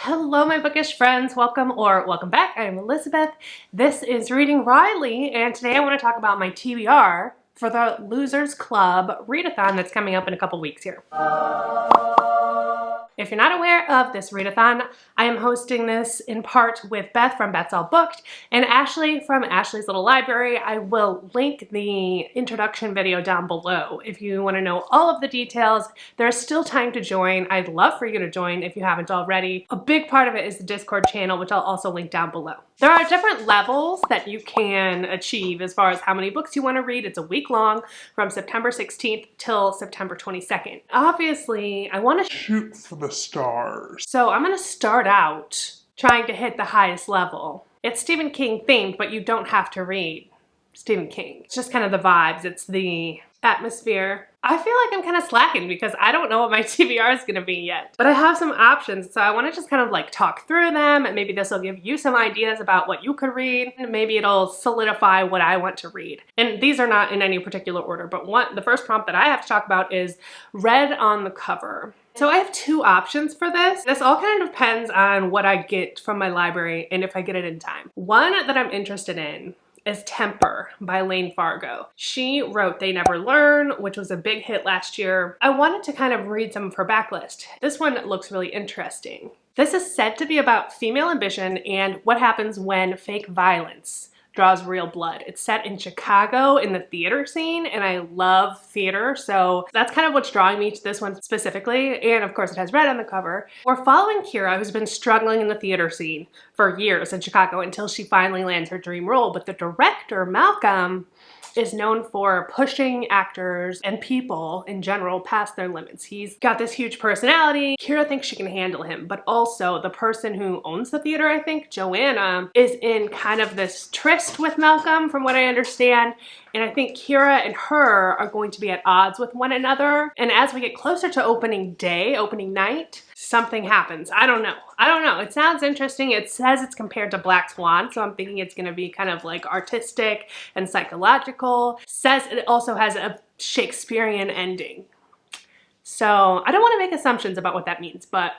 Hello, my bookish friends. Welcome or welcome back. I am Elizabeth. This is Reading Riley, and today I want to talk about my TBR for the Losers Club Readathon that's coming up in a couple weeks here. If you're not aware of this readathon, I am hosting this in part with Beth from Beth's All Booked and Ashley from Ashley's Little Library. I will link the introduction video down below if you want to know all of the details. There's still time to join. I'd love for you to join if you haven't already. A big part of it is the Discord channel, which I'll also link down below. There are different levels that you can achieve as far as how many books you want to read. It's a week long from September 16th till September 22nd. Obviously, I want to shoot for the stars. So I'm going to start out trying to hit the highest level. It's Stephen King themed, but you don't have to read Stephen King. It's just kind of the vibes. It's the atmosphere. I feel like I'm kind of slacking because I don't know what my TBR is going to be yet. But I have some options, so I want to just kind of like talk through them, and maybe this will give you some ideas about what you could read, and maybe it'll solidify what I want to read. And these are not in any particular order, but the first prompt that I have to talk about is read on the cover. So I have two options for this. This all kind of depends on what I get from my library and if I get it in time. One that I'm interested in is Temper by Lane Fargo. She wrote They Never Learn, which was a big hit last year. I wanted to kind of read some of her backlist. This one looks really interesting. This is said to be about female ambition and what happens when fake violence draws real blood. It's set in Chicago in the theater scene, and I love theater, so that's kind of what's drawing me to this one specifically, and of course it has red on the cover. We're following Kira, who's been struggling in the theater scene for years in Chicago until she finally lands her dream role, but the director, Malcolm, is known for pushing actors and people in general past their limits. He's got this huge personality. Kira thinks she can handle him, but also the person who owns the theater, I think, Joanna, is in kind of this tryst with Malcolm, from what I understand. And I think Kira and her are going to be at odds with one another. And as we get closer to opening night, something happens. I don't know. It sounds interesting. It says it's compared to Black Swan, so I'm thinking it's going to be kind of like artistic and psychological. Says it also has a Shakespearean ending. So I don't want to make assumptions about what that means, but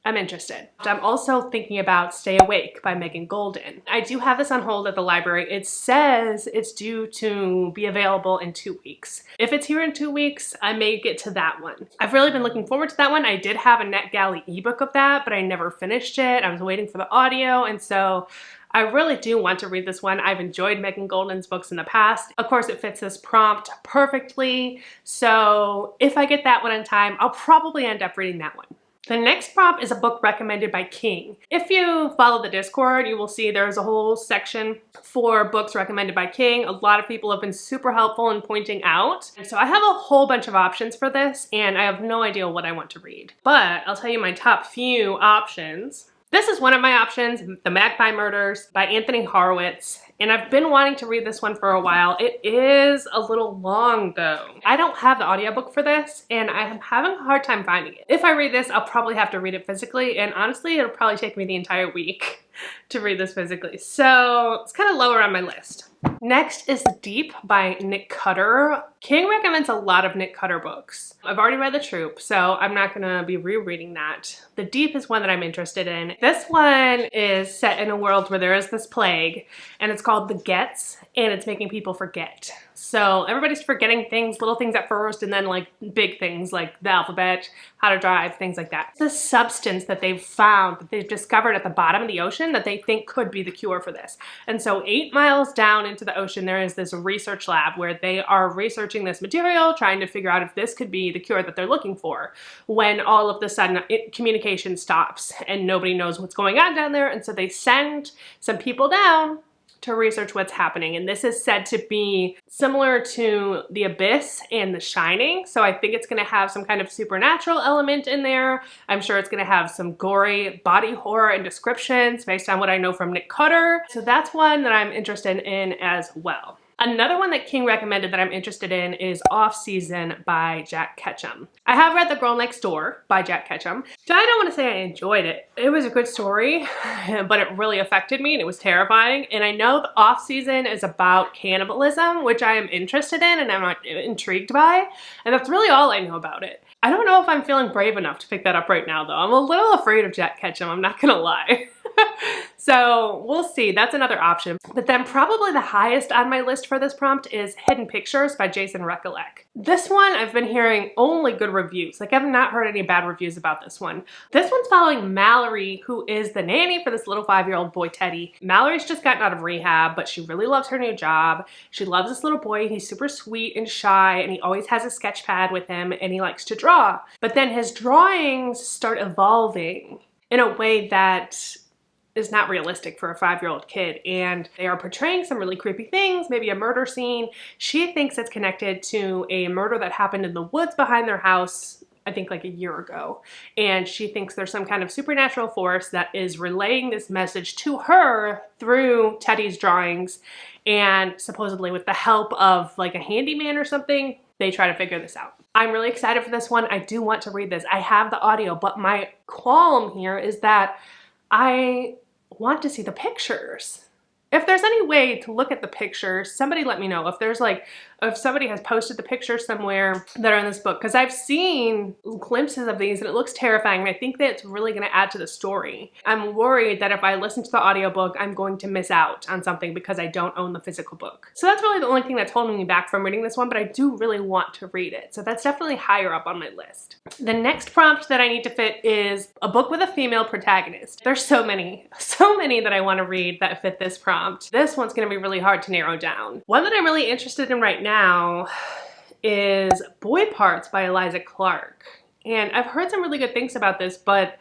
I'm interested. I'm also thinking about Stay Awake by Megan Golden. I do have this on hold at the library. It says it's due to be available in 2 weeks. If it's here in 2 weeks, I may get to that one. I've really been looking forward to that one. I did have a NetGalley ebook of that, but I never finished it. I was waiting for the audio, and so I really do want to read this one. I've enjoyed Megan Golden's books in the past. Of course, it fits this prompt perfectly, so if I get that one in time, I'll probably end up reading that one. The next prompt is a book recommended by King. If you follow the Discord, you will see there's a whole section for books recommended by King. A lot of people have been super helpful in pointing out. And so I have a whole bunch of options for this, and I have no idea what I want to read. But I'll tell you my top few options. This is one of my options, The Magpie Murders by Anthony Horowitz, and I've been wanting to read this one for a while. It is a little long though. I don't have the audiobook for this, and I am having a hard time finding it. If I read this, I'll probably have to read it physically, and honestly, it'll probably take me the entire week to read this physically. So it's kind of lower on my list. Next is Deep by Nick Cutter. King recommends a lot of Nick Cutter books. I've already read The Troop, so I'm not gonna be rereading that. The Deep is one that I'm interested in. This one is set in a world where there is this plague, and it's called The Gets, and it's making people forget. So everybody's forgetting things, little things at first, and then like big things like the alphabet, how to drive, things like that. The substance that they've found, that they've discovered at the bottom of the ocean that they think could be the cure for this. And so 8 miles down into the ocean, there is this research lab where they are researching this material, trying to figure out if this could be the cure that they're looking for, when all of a sudden communication stops and nobody knows what's going on down there. And so they send some people down to research what's happening. And this is said to be similar to The Abyss and The Shining. So I think it's gonna have some kind of supernatural element in there. I'm sure it's gonna have some gory body horror and descriptions based on what I know from Nick Cutter. So that's one that I'm interested in as well. Another one that King recommended that I'm interested in is Off Season by Jack Ketchum. I have read The Girl Next Door by Jack Ketchum. I don't want to say I enjoyed it. It was a good story, but it really affected me and it was terrifying. And I know the Off Season is about cannibalism, which I am interested in and I'm not intrigued by. And that's really all I know about it. I don't know if I'm feeling brave enough to pick that up right now, though. I'm a little afraid of Jack Ketchum, I'm not gonna lie. So we'll see, that's another option. But then probably the highest on my list for this prompt is Hidden Pictures by Jason Recollect. This one I've been hearing only good reviews. Like, I've not heard any bad reviews about this one. This one's following Mallory, who is the nanny for this little 5-year-old boy, Teddy. Mallory's just gotten out of rehab, but she really loves her new job. She loves this little boy. He's super sweet and shy, and he always has a sketch pad with him, and he likes to draw. But then his drawings start evolving in a way that is not realistic for a 5-year-old kid, and they are portraying some really creepy things, maybe a murder scene. She thinks it's connected to a murder that happened in the woods behind their house, I think like a year ago, and she thinks there's some kind of supernatural force that is relaying this message to her through Teddy's drawings, and supposedly with the help of like a handyman or something, they try to figure this out. I'm really excited for this one. I do want to read this. I have the audio, but my qualm here is that I want to see the pictures. If there's any way to look at the pictures, somebody let me know. If there's like, if somebody has posted the pictures somewhere that are in this book, because I've seen glimpses of these and it looks terrifying, and I think that it's really going to add to the story. I'm worried that if I listen to the audiobook, I'm going to miss out on something because I don't own the physical book. So that's really the only thing that's holding me back from reading this one, but I do really want to read it. So that's definitely higher up on my list. The next prompt that I need to fit is a book with a female protagonist. There's so many that I want to read that fit this prompt. This one's going to be really hard to narrow down. One that I'm really interested in right now is Boy Parts by Eliza Clark. And I've heard some really good things about this, but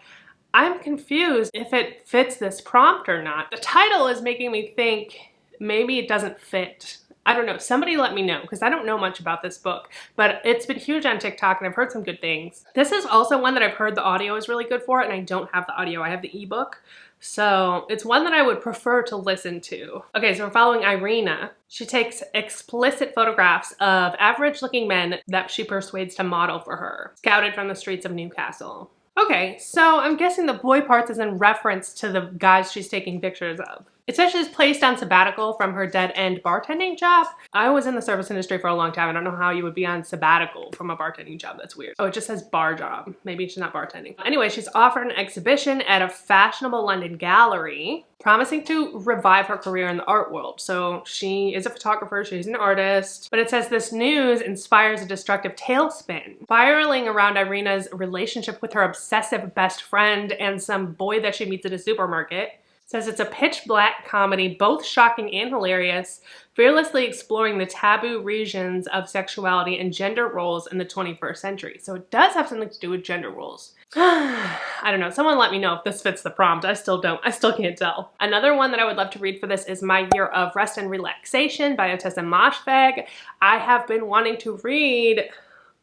I'm confused if it fits this prompt or not. The title is making me think maybe it doesn't fit. I don't know, somebody let me know, because I don't know much about this book, but it's been huge on TikTok and I've heard some good things. This is also one that I've heard the audio is really good for, and I don't have the audio, I have the ebook. So it's one that I would prefer to listen to. Okay, so we're following Irina. She takes explicit photographs of average looking men that she persuades to model for her, scouted from the streets of Newcastle. Okay, so I'm guessing the boy parts is in reference to the guys she's taking pictures of. It says she's placed on sabbatical from her dead-end bartending job. I was in the service industry for a long time. I don't know how you would be on sabbatical from a bartending job. That's weird. Oh, it just says bar job. Maybe she's not bartending. Anyway, she's offered an exhibition at a fashionable London gallery, promising to revive her career in the art world. So she is a photographer, she's an artist, but it says this news inspires a destructive tailspin, spiraling around Irina's relationship with her obsessive best friend and some boy that she meets at a supermarket. Says it's a pitch black comedy, both shocking and hilarious, fearlessly exploring the taboo regions of sexuality and gender roles in the 21st century. So it does have something to do with gender roles. I don't know, someone let me know if this fits the prompt. I still can't tell. Another one that I would love to read for this is My Year of Rest and Relaxation by Ottessa Moshfegh. I have been wanting to read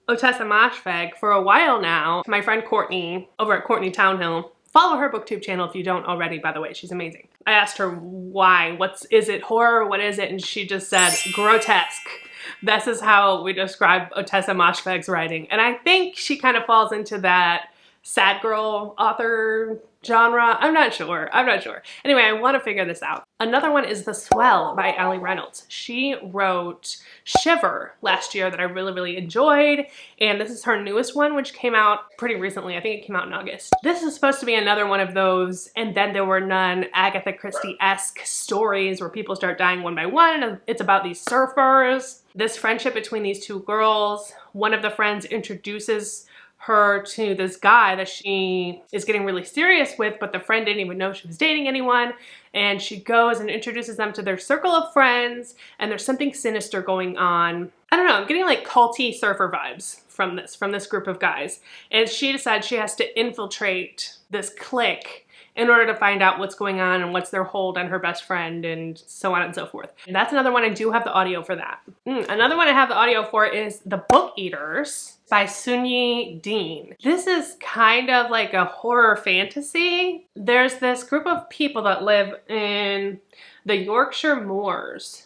Ottessa Moshfegh for a while now. My friend Courtney over at Courtney Townhill. Follow her booktube channel if you don't already, by the way, she's amazing. I asked her why, is it horror, what is it? And she just said, grotesque. This is how we describe Ottessa Moshfegh's writing. And I think she kind of falls into that sad girl author genre. I'm not sure. Anyway, I want to figure this out. Another one is The Swell by Allie Reynolds. She wrote Shiver last year that I really enjoyed, and this is her newest one, which came out pretty recently. I think it came out in August. This is supposed to be another one of those and then there were none Agatha Christie-esque stories where people start dying one by one, and it's about these surfers. This friendship between these two girls, one of the friends introduces her to this guy that she is getting really serious with, but the friend didn't even know she was dating anyone, and she goes and introduces them to their circle of friends, and there's something sinister going on. I don't know, I'm getting like culty surfer vibes from this group of guys, and she decides she has to infiltrate this clique in order to find out what's going on and what's their hold on her best friend and so on and so forth. And that's another one I do have the audio for that. Another one I have the audio for is The Book Eaters by Sunyi Dean. This is kind of like a horror fantasy. There's this group of people that live in the Yorkshire Moors.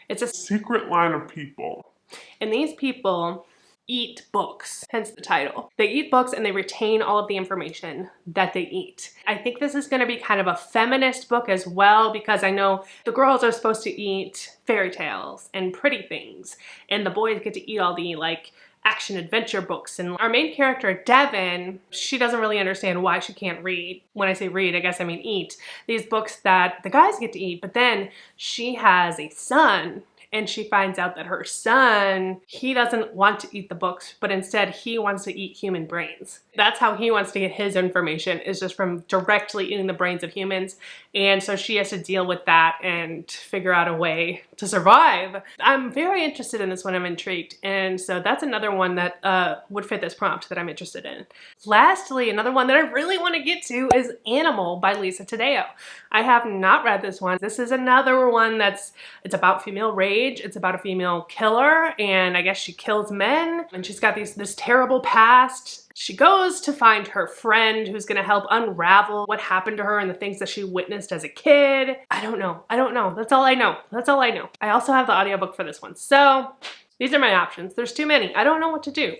It's a secret line of people. And these people eat books, hence the title. They eat books and they retain all of the information that they eat. I think this is going to be kind of a feminist book as well, because I know the girls are supposed to eat fairy tales and pretty things, and the boys get to eat all the like action-adventure books. And our main character, Devin, she doesn't really understand why she can't read. When I say read, I guess I mean eat. These books that the guys get to eat, but then she has a son, and she finds out that her son, he doesn't want to eat the books, but instead he wants to eat human brains. That's how he wants to get his information, is just from directly eating the brains of humans. And so she has to deal with that and figure out a way to survive. I'm very interested in this one. I'm intrigued. And so that's another one that would fit this prompt that I'm interested in. Lastly, another one that I really want to get to is Animal by Lisa Taddeo. I have not read this one. This is another one it's about female rage. It's about a female killer, and I guess she kills men, and she's got this terrible past. She goes to find her friend who's gonna help unravel what happened to her and the things that she witnessed as a kid. I don't know. That's all I know. I also have the audiobook for this one. So these are my options. There's too many. I don't know what to do.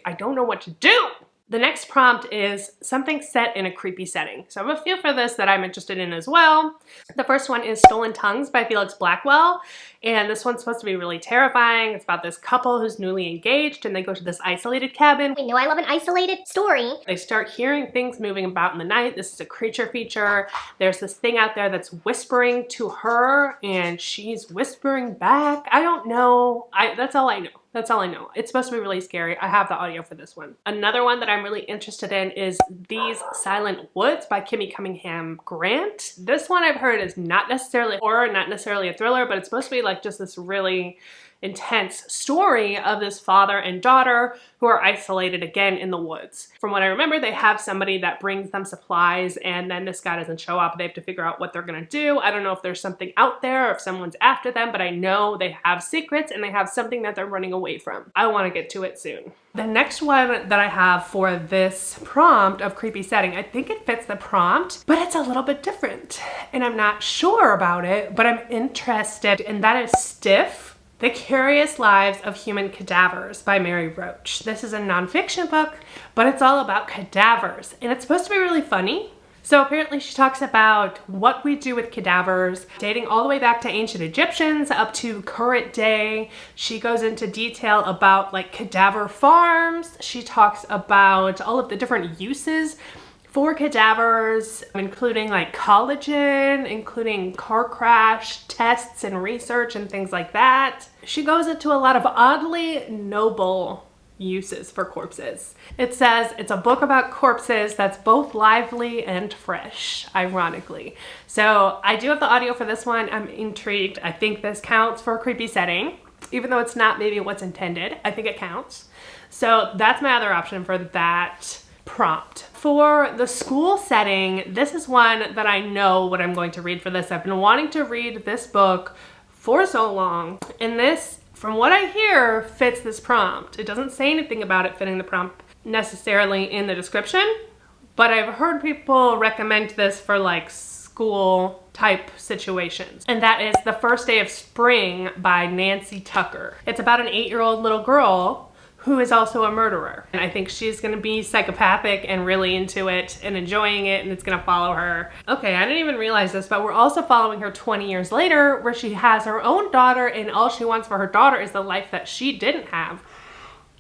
The next prompt is something set in a creepy setting. So I have a few for this that I'm interested in as well. The first one is Stolen Tongues by Felix Blackwell. And this one's supposed to be really terrifying. It's about this couple who's newly engaged, and they go to this isolated cabin. We know I love an isolated story. They start hearing things moving about in the night. This is a creature feature. There's this thing out there that's whispering to her, and she's whispering back. I don't know. That's all I know. It's supposed to be really scary. I have the audio for this one. Another one that I'm really interested in is These Silent Woods by Kimmy Cunningham Grant. This one I've heard is not necessarily horror, not necessarily a thriller, but it's supposed to be like just this really intense story of this father and daughter who are isolated again in the woods. From what I remember, they have somebody that brings them supplies, and then this guy doesn't show up. They have to figure out what they're gonna do. I don't know if there's something out there or if someone's after them, but I know they have secrets and they have something that they're running away from. I want to get to it soon. The next one that I have for this prompt of creepy setting, I think it fits the prompt, but it's a little bit different, and I'm not sure about it, but I'm interested, and that is Stiff: The Curious Lives of Human Cadavers by Mary Roach. This is a nonfiction book, but it's all about cadavers, and it's supposed to be really funny. So apparently she talks about what we do with cadavers, dating all the way back to ancient Egyptians up to current day. She goes into detail about like cadaver farms. She talks about all of the different uses for cadavers, including like collagen, including car crash tests and research and things like that. She goes into a lot of oddly noble uses for corpses. It says it's a book about corpses that's both lively and fresh, ironically. So I do have the audio for this one. I'm intrigued. I think this counts for a creepy setting, even though it's not maybe what's intended. I think it counts. So that's my other option for that prompt. For the school setting, this is one that I know what I'm going to read for this. I've been wanting to read this book for so long, and this, from what I hear, fits this prompt. It doesn't say anything about it fitting the prompt necessarily in the description, but I've heard people recommend this for like school type situations. And that is The First Day of Spring by Nancy Tucker. It's about an 8-year-old little girl who is also a murderer. And I think she's gonna be psychopathic and really into it and enjoying it, and it's gonna follow her. Okay, I didn't even realize this, but we're also following her 20 years later, where she has her own daughter, and all she wants for her daughter is the life that she didn't have.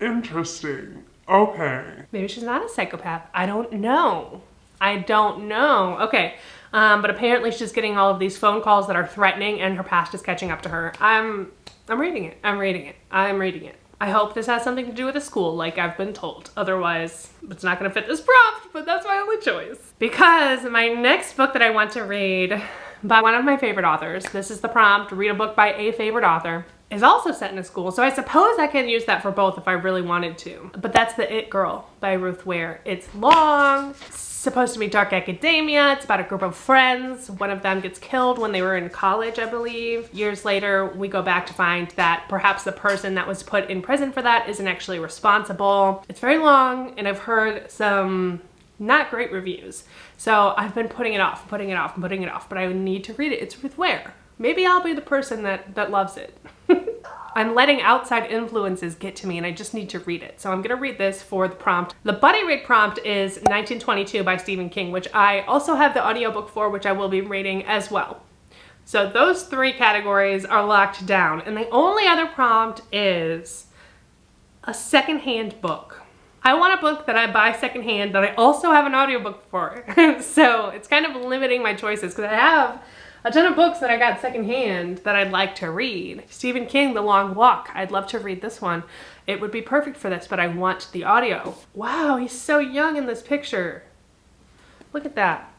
Interesting. Okay. Maybe she's not a psychopath. I don't know. Okay, but apparently she's getting all of these phone calls that are threatening, and her past is catching up to her. I'm reading it. I hope this has something to do with a school, like I've been told. Otherwise, it's not gonna fit this prompt, but that's my only choice. Because my next book that I want to read by one of my favorite authors, this is the prompt, read a book by a favorite author, is also set in a school. So I suppose I can use that for both if I really wanted to. But that's The It Girl by Ruth Ware. It's long, it's supposed to be dark academia. It's about a group of friends. One of them gets killed when they were in college, I believe. Years later, we go back to find that perhaps the person that was put in prison for that isn't actually responsible. It's very long, and I've heard some not great reviews. So I've been putting it off, but I need to read it. It's Ruth Ware. Maybe I'll be the person that loves it. I'm letting outside influences get to me, and I just need to read it. So I'm gonna read this for the prompt. The buddy read prompt is 1922 by Stephen King, which I also have the audiobook for, which I will be reading as well. So those 3 categories are locked down. And the only other prompt is a secondhand book. I want a book that I buy secondhand that I also have an audiobook for. So it's kind of limiting my choices because I have a ton of books that I got secondhand that I'd like to read. Stephen King, The Long Walk. I'd love to read this one. It would be perfect for this, but I want the audio. Wow, he's so young in this picture. Look at that.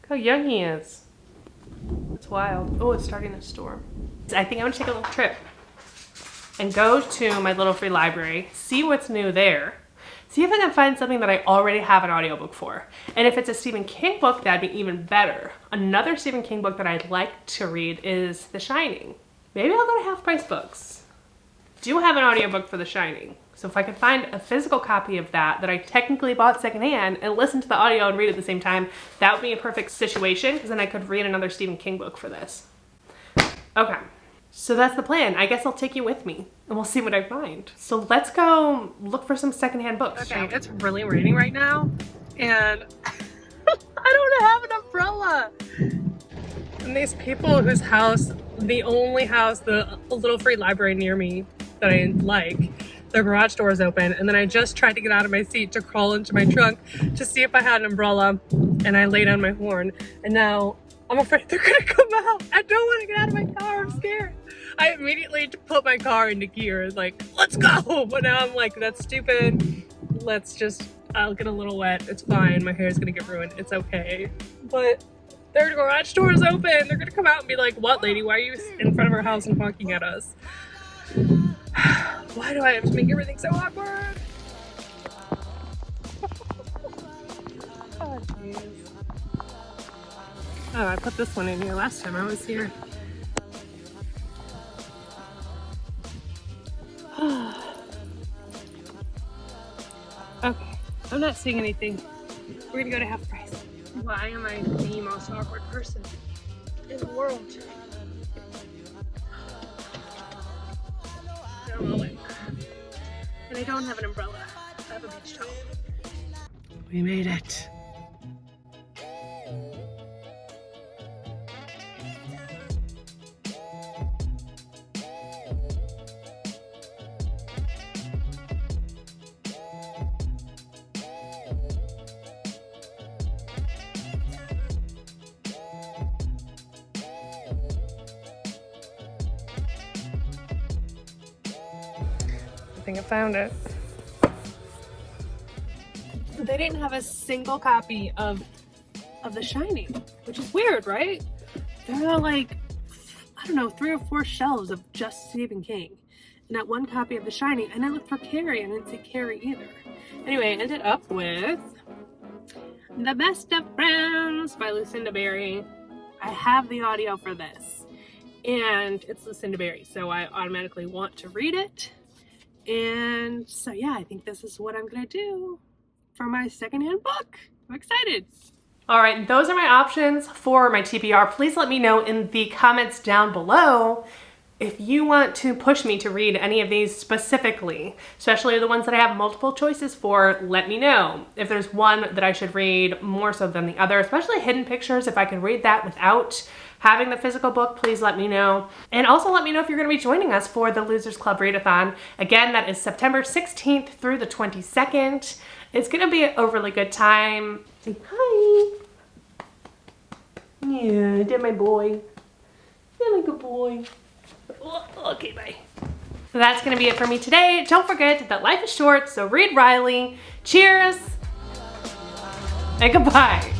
Look how young he is. It's wild. Oh, it's starting to storm. I think I'm gonna take a little trip and go to my little free library, see what's new there, see if I can find something that I already have an audiobook for. And if it's a Stephen King book, that'd be even better. Another Stephen King book that I'd like to read is The Shining. Maybe I'll go to Half Price Books. Do have an audiobook for The Shining. So if I could find a physical copy of that I technically bought secondhand and listen to the audio and read at the same time, that would be a perfect situation because then I could read another Stephen King book for this. Okay. So that's the plan. I guess I'll take you with me and we'll see what I find. So let's go look for some secondhand books. Okay, it's really raining right now and I don't have an umbrella. And these people whose house, the only house, the little free library near me that I like, their garage door is open, and then I just tried to get out of my seat to crawl into my trunk to see if I had an umbrella, and I laid on my horn, and now I'm afraid they're gonna come out. I don't want to get out of my car. I'm scared. I immediately put my car into gear, like, let's go. But now I'm like, that's stupid. I'll get a little wet. It's fine. My hair's gonna get ruined. It's okay. But their garage door is open. They're gonna come out and be like, what, lady? Why are you in front of our house and honking at us? Why do I have to make everything so awkward? Oh, jeez. Oh, I put this one in here last time I was here. Okay, I'm not seeing anything. We're gonna go to Half Price. Why am I the most awkward person in the world? And I don't have an umbrella. I have a beach towel. We made it. I think I found it. They didn't have a single copy of The Shining, which is weird, right? There are like, I don't know, 3 or 4 shelves of just Stephen King. And not one copy of The Shining. And I looked for Carrie and I didn't see Carrie either. Anyway, I ended up with The Best of Friends by Lucinda Berry. I have the audio for this. And it's Lucinda Berry, so I automatically want to read it. And so yeah, I think this is what I'm gonna do for my secondhand book. I'm excited. All right, those are my options for my TBR. Please let me know in the comments down below if you want to push me to read any of these specifically, especially the ones that I have multiple choices for. Let me know if there's one that I should read more so than the other, especially Hidden Pictures. If I can read that without having the physical book, please let me know. And also let me know if you're gonna be joining us for the Losers Club Readathon. Again, that is September 16th through the 22nd. It's gonna be a really good time. Say hi. Yeah, did my boy. Did my good boy. Okay, bye. So that's gonna be it for me today. Don't forget that life is short, so read Riley. Cheers and goodbye.